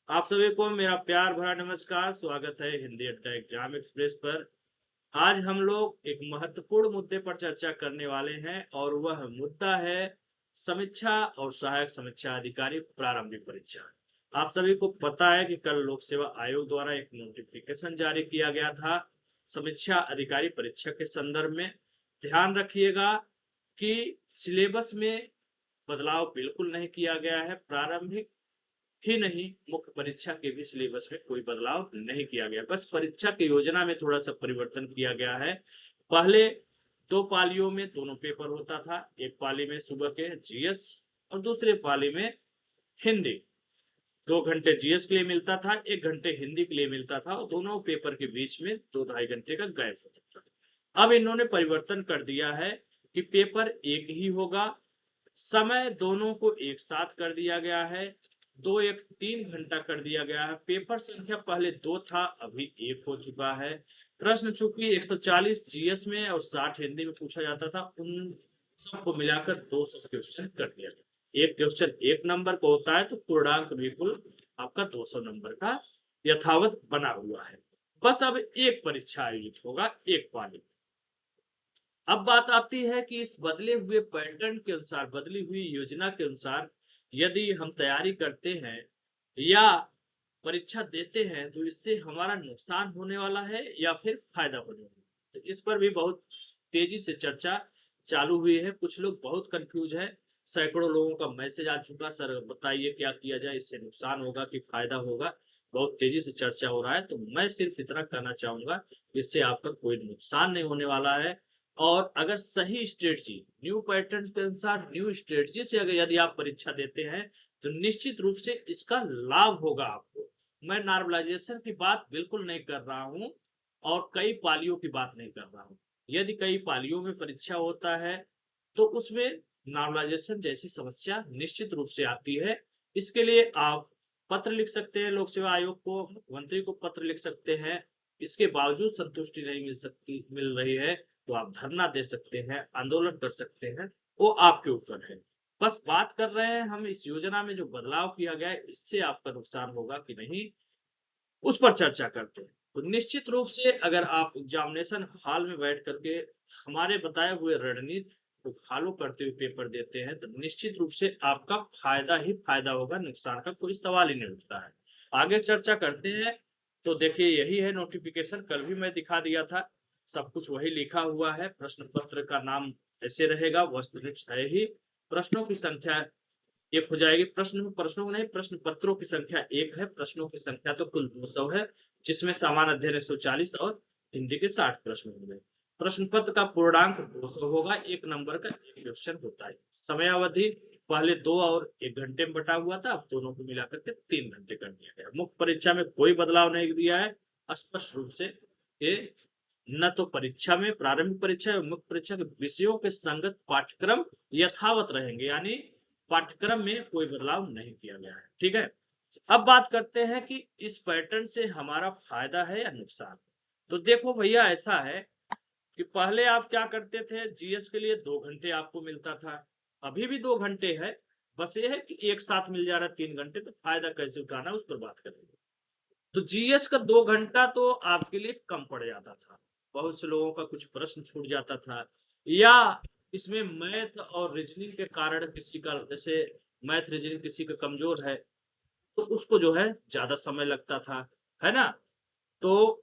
आप सभी को मेरा प्यार भरा नमस्कार। स्वागत है हिंदी अड्डा एग्जाम एक्सप्रेस पर। आज हम लोग एक महत्वपूर्ण मुद्दे पर चर्चा करने वाले हैं और वह मुद्दा है समीक्षा और सहायक समीक्षा अधिकारी प्रारंभिक परीक्षा। आप सभी को पता है कि कल लोक सेवा आयोग द्वारा एक नोटिफिकेशन जारी किया गया था समीक्षा अधिकारी परीक्षा के संदर्भ में। ध्यान रखिएगा कि सिलेबस में बदलाव बिल्कुल नहीं किया गया है। प्रारंभिक ही नहीं, मुख्य परीक्षा के भी सिलेबस में कोई बदलाव नहीं किया गया, बस परीक्षा की योजना में थोड़ा सा परिवर्तन किया गया है। पहले दो पालियों में दोनों पेपर होता था, एक पाली में सुबह के जीएस और दूसरे पाली में हिंदी। 2 घंटे जीएस के लिए मिलता था, 1 घंटे हिंदी के लिए मिलता था और दोनों पेपर के बीच में 2-2.5 घंटे का गैप होता था। अब इन्होंने परिवर्तन कर दिया है कि पेपर एक ही होगा, समय दोनों को एक साथ कर दिया गया है, 2 1 3 घंटा कर दिया गया है। पेपर संख्या पहले 2 था, अभी 1 हो चुका है। प्रश्न चूंकि 140 जीएस में और 60 हिंदी में पूछा जाता था, उन सबको मिलाकर 200 क्वेश्चन कर दिया गया। एक क्वेश्चन 1 नंबर का होता है तो पूर्णांक बिल्कुल आपका 200 नंबर का यथावत बना हुआ है। बस अब एक परीक्षा आयोजित होगा एक पाली। अब बात आती है कि इस बदले हुए पैटर्न के अनुसार, बदली हुई योजना के अनुसार यदि हम तैयारी करते हैं या परीक्षा देते हैं तो इससे हमारा नुकसान होने वाला है या फिर फायदा होने वाला है। तो इस पर भी बहुत तेजी से चर्चा चालू हुई है। कुछ लोग बहुत कंफ्यूज है, सैकड़ों लोगों का मैसेज आ चुका, सर बताइए क्या किया जाए, इससे नुकसान होगा कि फायदा होगा। बहुत तेजी से चर्चा हो रहा है, तो मैं सिर्फ इतना कहना चाहूंगा, इससे आपका कोई नुकसान नहीं होने वाला है। और अगर सही स्ट्रेटजी, न्यू पैटर्न के अनुसार न्यू स्ट्रेटजी से अगर यदि आप परीक्षा देते हैं तो निश्चित रूप से इसका लाभ होगा आपको। मैं नॉर्मलाइजेशन की बात बिल्कुल नहीं कर रहा हूं और कई पालियों की बात नहीं कर रहा हूं। यदि कई पालियों में परीक्षा होता है तो उसमें नॉर्मलाइजेशन जैसी समस्या निश्चित रूप से आती है। इसके लिए आप पत्र लिख सकते हैं लोक सेवा आयोग को, मुख्यमंत्री को पत्र लिख सकते हैं। इसके बावजूद संतुष्टि नहीं मिल रही है तो आप धरना दे सकते हैं, आंदोलन कर सकते हैं, वो आपके ऊपर है। बस बात कर रहे हैं हम इस योजना में जो बदलाव किया गया है इससे आपका नुकसान होगा कि नहीं, उस पर चर्चा करते हैं। तो निश्चित रूप से अगर आप एग्जामिनेशन हॉल में बैठ करके हमारे बताए हुए रणनीति को फॉलो करते हुए पेपर देते हैं तो निश्चित रूप से आपका फायदा ही फायदा होगा, नुकसान का कोई सवाल ही नहीं उठता है। आगे चर्चा करते हैं। तो देखिए यही है नोटिफिकेशन, कल भी मैं दिखा दिया था, सब कुछ वही लिखा हुआ है। प्रश्न पत्र का नाम ऐसे रहेगा, वस्तुनिष्ठ है ही। प्रश्नों की संख्या एक हो जाएगी, प्रश्नों नहीं, प्रश्न पत्रों की संख्या एक है, प्रश्नों की संख्या तो कुल 200 है, जिसमें सामान्य अध्ययन 140 और हिंदी के 60 प्रश्न होंगे। प्रश्न पत्र का पूर्णांक 200 होगा, 1 नंबर का एक क्वेश्चन होता है। समयावधि पहले 2 और 1 घंटे में बटा हुआ था, अब दोनों को मिलाकर के 3 घंटे कर दिया गया। मुख्य परीक्षा में कोई बदलाव नहीं दिया है, स्पष्ट रूप से ये न तो परीक्षा में, प्रारंभिक परीक्षा एवं मुख्य परीक्षा के विषयों के संगत पाठ्यक्रम यथावत रहेंगे, यानी पाठ्यक्रम में कोई बदलाव नहीं किया गया है। ठीक है, अब बात करते हैं कि इस पैटर्न से हमारा फायदा है या नुकसान। तो देखो भैया, ऐसा है कि पहले आप क्या करते थे, जीएस के लिए 2 घंटे आपको मिलता था, अभी भी 2 घंटे है, बस ये है कि एक साथ मिल जा रहा है 3 घंटे, तो फायदा कैसे उठाना उस पर बात करेंगे। तो जीएस का 2 घंटा तो आपके लिए कम पड़ जाता था, बहुत से लोगों का कुछ प्रश्न छूट जाता था, या इसमें मैथ और रीजनिंग के कारण किसी का, जैसे मैथ रीजनिंग किसी का कमजोर है तो उसको जो है ज्यादा समय लगता था, है ना। तो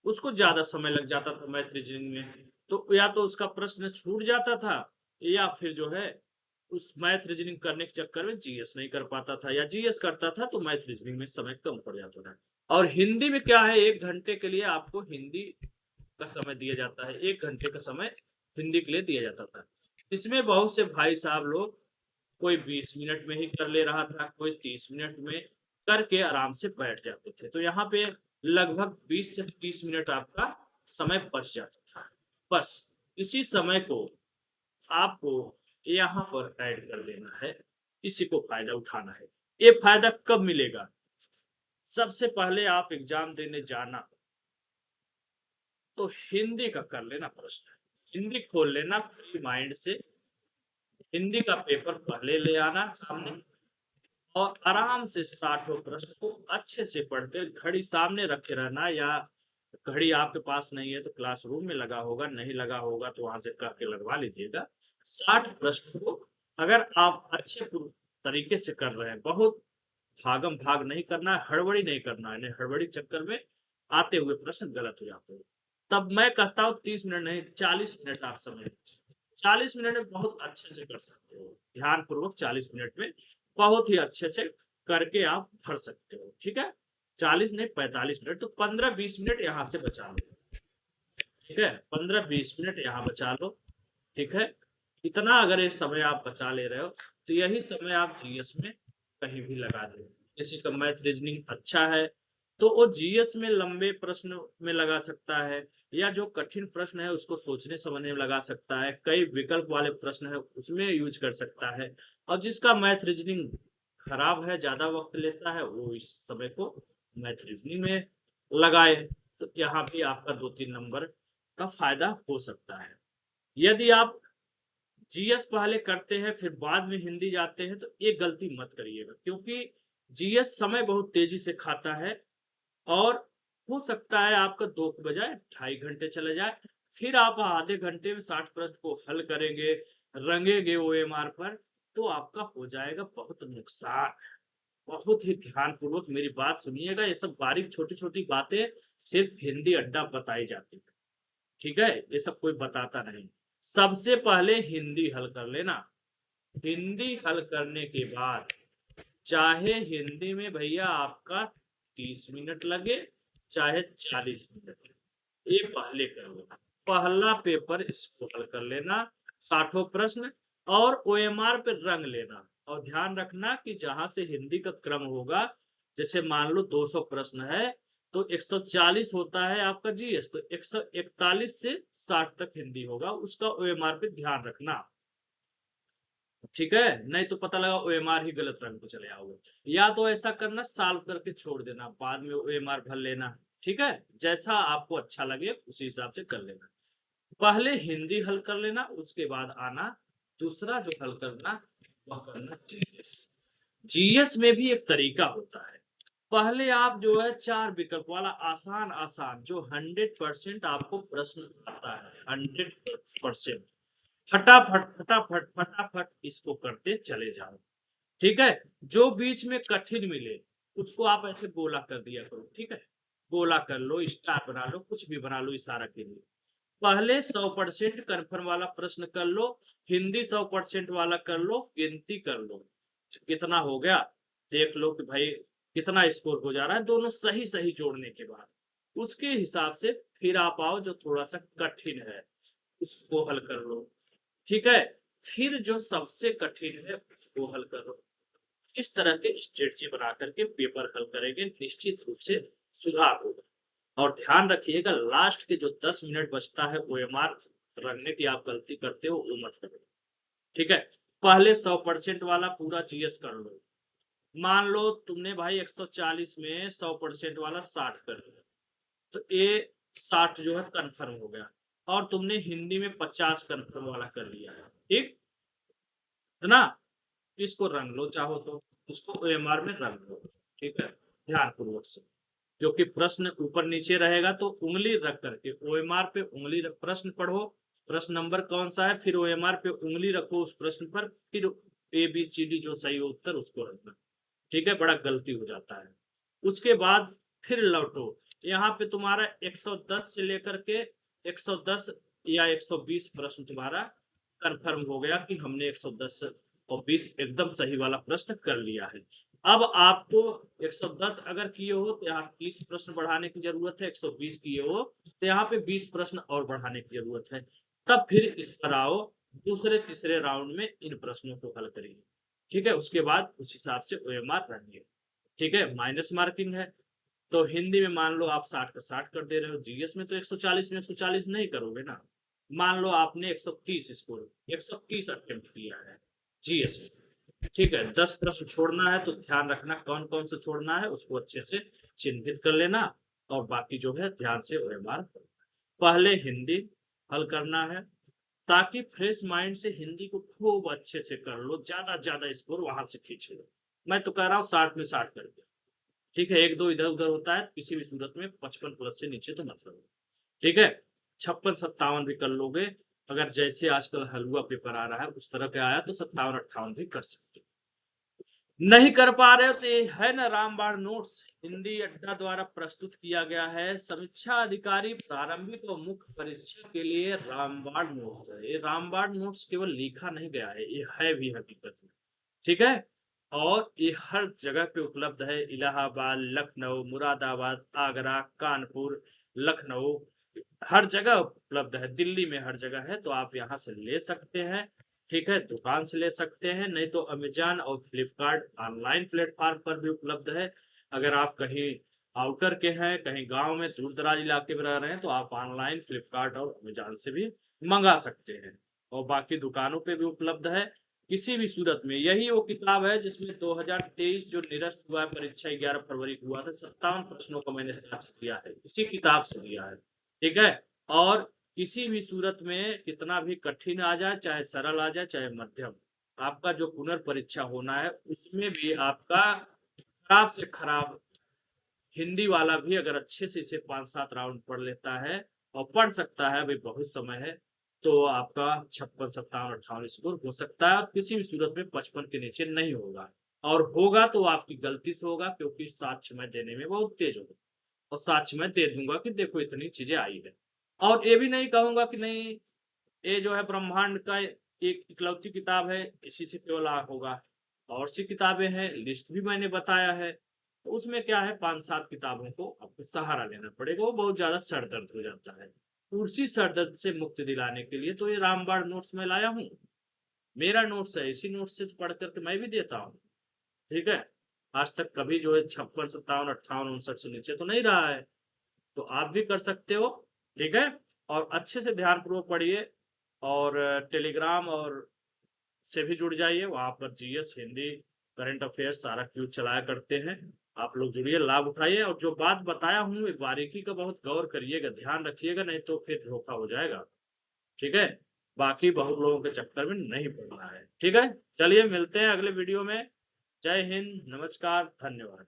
उसको ज्यादा समय लग जाता था मैथ रीजनिंग में, तो या तो उसका प्रश्न छूट जाता था या फिर जो है उस मैथ रीजनिंग करने के चक्कर में जीएस नहीं कर पाता था, या जीएस करता था तो मैथ रीजनिंग में समय कम पड़ जाता था। और हिंदी में क्या है, 1 घंटे के लिए आपको हिंदी का समय दिया जाता है, 1 घंटे का समय हिंदी के लिए दिया जाता था। इसमें बहुत से भाई साहब लोग, कोई 20 मिनट में ही कर ले रहा था, कोई 30 मिनट में करके आराम से बैठ जाते थे, तो यहाँ पे लगभग 20 से 30 मिनट आपका समय बच जाता था। बस इसी समय को आपको यहाँ पर ऐड कर देना है, इसी को फायदा उठाना है। ये फायदा कब मिलेगा, सबसे पहले आप एग्जाम देने जाना तो हिंदी का कर लेना प्रश्न, हिंदी खोल लेना फ्री माइंड से, हिंदी का पेपर पहले ले आना सामने, और आराम से 60 प्रश्न को अच्छे से पढ़कर घड़ी सामने रखे रहना, या घड़ी आपके पास नहीं है तो क्लासरूम में लगा होगा, नहीं लगा होगा तो वहां से कह के लगवा लीजिएगा। 60 प्रश्न को अगर आप अच्छे तरीके से कर रहे हैं, बहुत भागम भाग नहीं करना है, हड़बड़ी नहीं करना है, नहीं हड़बड़ी चक्कर में आते हुए प्रश्न गलत हो जाते हैं। तब मैं कहता हूँ 30 मिनट नहीं, 40 मिनट आप समय दीजिए। 40 मिनट में बहुत अच्छे से कर सकते हो, ध्यान पूर्वक 40 मिनट में बहुत ही अच्छे से करके आप भर सकते हो। ठीक है, 40 नहीं 45 मिनट, तो 15-20 मिनट यहाँ से बचा लो। ठीक है, 15-20 मिनट यहाँ बचा लो। ठीक है, इतना अगर एक समय आप बचा ले रहे हो तो यही समय आप जीएस में कहीं भी लगा दो। किसी का मैथ रीजनिंग अच्छा है तो वो जीएस में लंबे प्रश्न में लगा सकता है, या जो कठिन प्रश्न है उसको सोचने समझने में लगा सकता है, कई विकल्प वाले प्रश्न है उसमें यूज कर सकता है। और जिसका मैथ रीजनिंग खराब है, ज्यादा वक्त लेता है, वो इस समय को मैथ रीजनिंग में लगाए, तो यहाँ भी आपका 2-3 नंबर का फायदा हो सकता है। यदि आप जीएस पहले करते हैं फिर बाद में हिंदी जाते हैं तो ये गलती मत करिएगा, क्योंकि जीएस समय बहुत तेजी से खाता है, और हो सकता है आपका 2 के बजाय 2.5 घंटे चले जाए। फिर आप आधे घंटे में 60 प्रश्न को हल करेंगे, रंगेंगे ओएमआर पर, तो आपका हो जाएगा बहुत नुकसान। बहुत ही ध्यान पूर्वक मेरी बात सुनिएगा, ये सब बारीक छोटी छोटी बातें सिर्फ हिंदी अड्डा बताई जाती है। ठीक है, ये सब कोई बताता नहीं। सबसे पहले हिंदी हल कर लेना, हिंदी हल करने के बाद चाहे हिंदी में भैया आपका 30 मिनट लगे चाहे 40 मिनट, ये पहले कर लेना। पहला पेपर इसको हल कर लेना, 60 प्रश्न, और ओएमआर पे रंग लेना। और ध्यान रखना कि जहां से हिंदी का क्रम होगा, जैसे मान लो 200 प्रश्न है तो 140 होता है आपका जीएस, तो 141 से 60 तक हिंदी होगा, उसका ओएमआर पे ध्यान रखना। ठीक है, नहीं तो पता लगा ओएमआर ही गलत रंग पे चले आओगे। या तो ऐसा करना, सॉल्व करके छोड़ देना, बाद में ओएमआर भर लेना। ठीक है, जैसा आपको अच्छा लगे उसी हिसाब से कर लेना। पहले हिंदी हल कर लेना, उसके बाद आना दूसरा जो हल करना, वह करना जीएस। जीएस में भी एक तरीका होता है। पहले आप जो है 4 विकल्प वाला आसान आसान जो 100% आपको प्रश्न आता है, 100% फटाफट फटाफट फटाफट इसको करते चले जाओ। ठीक है, जो बीच में कठिन मिले उसको आप ऐसे गोला कर दिया करो। ठीक है, गोला कर लो, स्टार बना लो, कुछ भी बना लो इशारा के लिए। पहले 100% कन्फर्म वाला प्रश्न कर लो, हिंदी 100% वाला कर लो, गिनती कर लो कितना हो गया, देख लो कि भाई कितना स्कोर हो जा रहा है दोनों सही सही जोड़ने के बाद। उसके हिसाब से फिर आप आओ जो थोड़ा सा कठिन है उसको हल कर लो। ठीक है, फिर जो सबसे कठिन है उसको हल करो। इस तरह के स्ट्रेटजी बना करके पेपर हल करेंगे, निश्चित रूप से सुधार होगा। और ध्यान रखिएगा लास्ट के जो 10 मिनट बचता है ओएमआर रखने की आप गलती करते हो वो मत करो। ठीक है, पहले 100% वाला पूरा जीएस कर लो। मान लो तुमने भाई 140 में 100% वाला 60 कर लिया, तो ये 60 जो है कंफर्म हो गया, और तुमने हिंदी में 50 कंफर्म वाला कर लिया है। ठीक है ना, इसको रंग लो, चाहो तो इसको ओएमआर में रंग लो। ठीक है, ध्यान पूर्वक से, क्योंकि प्रश्न ऊपर नीचे रहेगा तो उंगली रख करके ओएमआर पे उंगली रख, प्रश्न पढ़ो, प्रश्न नंबर कौन सा है, फिर ओएमआर पे उंगली रखो उस प्रश्न पर, फिर ए बी सी डी जो सही हो उत्तर उसको रखना। ठीक है, बड़ा गलती हो जाता है। उसके बाद फिर लौटो, यहाँ पे तुम्हारा 110 से लेकर के 110 या 120 प्रश्न तुम्हारा कंफर्म हो गया कि हमने 110 और 20 एकदम सही वाला प्रश्न कर लिया है। अब आपको 110 अगर किए हो तो यहाँ 30 प्रश्न बढ़ाने की जरूरत है, 120 किए हो तो यहाँ पे 20 प्रश्न और बढ़ाने की जरूरत है। तब फिर इस पर आओ, दूसरे तीसरे राउंड में इन प्रश्नों को हल करेंगे। ठीक है, उसके बाद उस हिसाब से ओएमआर रखिए। ठीक है, माइनस मार्किंग है, तो हिंदी में मान लो आप 60 का 60 कर दे रहे हो, जीएस में तो 140 में 140 नहीं करोगे ना। मान लो आपने 130 स्कोर 130 अटेम्प्ट किया है जीएस में। ठीक है, 10 प्रश्न छोड़ना है तो ध्यान रखना कौन कौन से छोड़ना है, उसको अच्छे से चिन्हित कर लेना, और बाकी जो है ध्यान से ओएमआर पहले हिंदी हल करना है, ताकि फ्रेश माइंड से हिंदी को खूब अच्छे से कर लो, ज्यादा ज्यादा स्कोर वहां से खींच लो। मैं तो कह रहा हूँ 60 में 60 कर दिया, ठीक है। 1-2 इधर-उधर होता है तो किसी भी सूरत में 55 प्लस से नीचे तो मत करो, ठीक है। 56-57 भी कर लोगे, अगर जैसे आजकल हलवा पेपर आ रहा है उस तरह का आया तो 57-58 भी कर सकते हो। नहीं कर पा रहे हो तो ये है ना रामबाण नोट्स, हिंदी अड्डा द्वारा प्रस्तुत किया गया है। समीक्षा अधिकारी प्रारंभिक और मुख्य परीक्षा के लिए रामबाण नोट्स है। ये रामबाण नोट्स केवल लिखा नहीं गया है, ये है भी हकीकत में, ठीक है। और ये हर जगह पे उपलब्ध है, इलाहाबाद, लखनऊ, मुरादाबाद, आगरा, कानपुर, लखनऊ, हर जगह उपलब्ध है, दिल्ली में हर जगह है, तो आप यहाँ से ले सकते हैं, ठीक है। दुकान से ले सकते हैं, नहीं तो अमेज़न और फ्लिपकार्ट ऑनलाइन प्लेटफ़ॉर्म पर भी उपलब्ध है। अगर आप कहीं आउटर के हैं, कहीं गाँव में दूर-दराज इलाके में रह रहे हैं, तो आप ऑनलाइन फ्लिपकार्ट और अमेज़न से भी मँगा सकते हैं और बाकी दुकानों पे भी उपलब्ध है। किसी भी सूरत में यही वो किताब है जिसमें 2023 जो निरस्त हुआ है, परीक्षा 11 फरवरी को हुआ था, 57 प्रश्नों को मैंने साझा किया है, इसी किताब से लिया है, ठीक है। और किसी भी सूरत में कितना भी कठिन आ जाए, चाहे सरल आ जाए, चाहे मध्यम, आपका जो पुनर्परीक्षा होना है, उसमें भी आपका खराब से खराब हिंदी वाला भी अगर अच्छे से इसे 5-7 राउंड पढ़ लेता है और पढ़ सकता है, अभी बहुत समय है, तो आपका 56, 57, 58 स्कोर हो सकता है और किसी भी सूरत में 55 के नीचे नहीं होगा। और होगा तो आपकी गलती से होगा क्योंकि साक्ष्य मैं देने में बहुत तेज़ हूँ और साक्ष्य मैं दे दूँगा कि देखो इतनी चीज़ें आई है। और ये भी नहीं कहूँगा कि नहीं, ये जो है ब्रह्मांड का एक इकलौती किताब है, इसी से केवल होगा। और सी किताबें हैं, लिस्ट भी मैंने बताया है। तो उसमें क्या है 5-7 किताबों को आपको सहारा लेना पड़ेगा, वो बहुत ज़्यादा सर दर्द हो जाता है। तो उसी सर दर्द से मुक्ति दिलाने के लिए तो ये रामबाण नोट्स मैं लाया हूँ। मेरा नोट्स है, इसी नोट्स से पढ़ कर के मैं भी देता हूँ, ठीक है। आज तक कभी जो है 56, 57, 58, 59 से नीचे तो नहीं रहा है। तो आप भी कर सकते हो, ठीक है। और अच्छे से ध्यानपूर्वक पढ़िए और टेलीग्राम और से भी जुड़ जाइए, वहाँ पर जीएस, हिंदी, करंट अफेयर्स सारा क्यूज़ चलाया करते हैं। आप लोग जुड़िए, लाभ उठाइए और जो बात बताया हूँ ये बारीकी का बहुत गौर करिएगा, ध्यान रखिएगा, नहीं तो फिर धोखा हो जाएगा, ठीक है। बाकी बहुत लोगों के चक्कर में नहीं पड़ना है, ठीक है। चलिए मिलते हैं अगले वीडियो में। जय हिंद, नमस्कार, धन्यवाद।